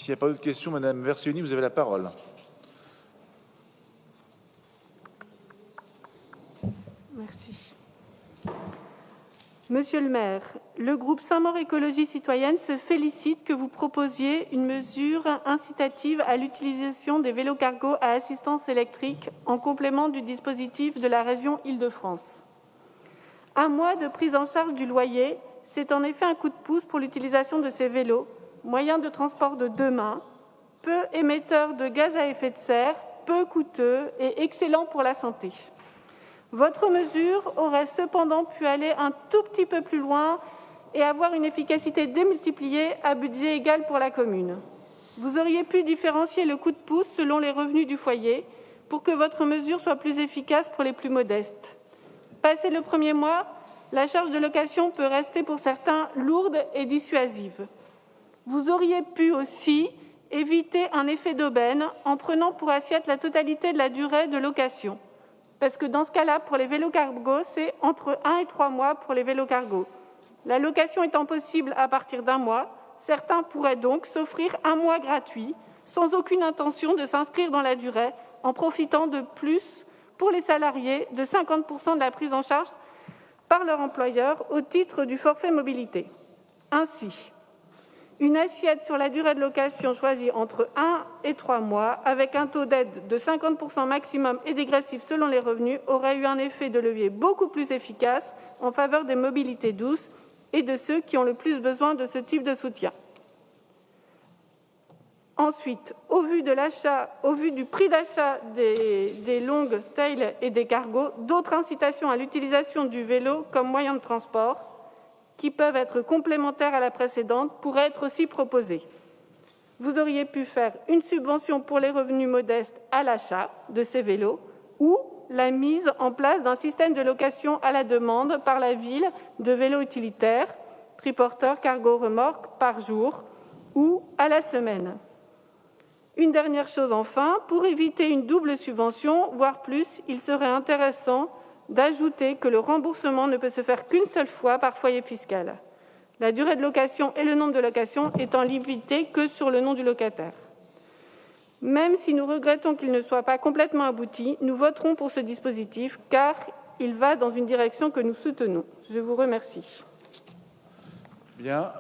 S'il n'y a pas d'autres questions, Madame Versioni, vous avez la parole. Merci. Monsieur le maire, le groupe Saint-Maur Écologie Citoyenne se félicite que vous proposiez une mesure incitative à l'utilisation des vélos cargo à assistance électrique en complément du dispositif de la région Île-de-France. Un mois de prise en charge du loyer, c'est en effet un coup de pouce pour l'utilisation de ces vélos, moyens de transport de demain, peu émetteurs de gaz à effet de serre, peu coûteux et excellents pour la santé. Votre mesure aurait cependant pu aller un tout petit peu plus loin et avoir une efficacité démultipliée à budget égal pour la commune. Vous auriez pu différencier le coup de pouce selon les revenus du foyer pour que votre mesure soit plus efficace pour les plus modestes. Passé le premier mois, la charge de location peut rester pour certains lourde et dissuasive. Vous auriez pu aussi éviter un effet d'aubaine en prenant pour assiette la totalité de la durée de location. Parce que dans ce cas-là, pour les vélos cargo, c'est entre 1 et 3 mois pour les vélos cargo. La location étant possible à partir d'un mois, certains pourraient donc s'offrir un mois gratuit, sans aucune intention de s'inscrire dans la durée, en profitant de plus, pour les salariés, de 50% de la prise en charge par leur employeur au titre du forfait mobilité. Ainsi, une assiette sur la durée de location choisie entre 1 et 3 mois, avec un taux d'aide de 50% maximum et dégressif selon les revenus, aurait eu un effet de levier beaucoup plus efficace en faveur des mobilités douces et de ceux qui ont le plus besoin de ce type de soutien. Ensuite, au vu du prix d'achat des longues tails et des cargos, d'autres incitations à l'utilisation du vélo comme moyen de transport, qui peuvent être complémentaires à la précédente, pourraient être aussi proposées. Vous auriez pu faire une subvention pour les revenus modestes à l'achat de ces vélos ou la mise en place d'un système de location à la demande par la ville de vélos utilitaires, triporteurs, cargo, remorques, par jour ou à la semaine. Une dernière chose enfin, pour éviter une double subvention, voire plus, il serait intéressant d'ajouter que le remboursement ne peut se faire qu'une seule fois par foyer fiscal, la durée de location et le nombre de locations étant limités que sur le nom du locataire. Même si nous regrettons qu'il ne soit pas complètement abouti, nous voterons pour ce dispositif car il va dans une direction que nous soutenons. Je vous remercie. Bien,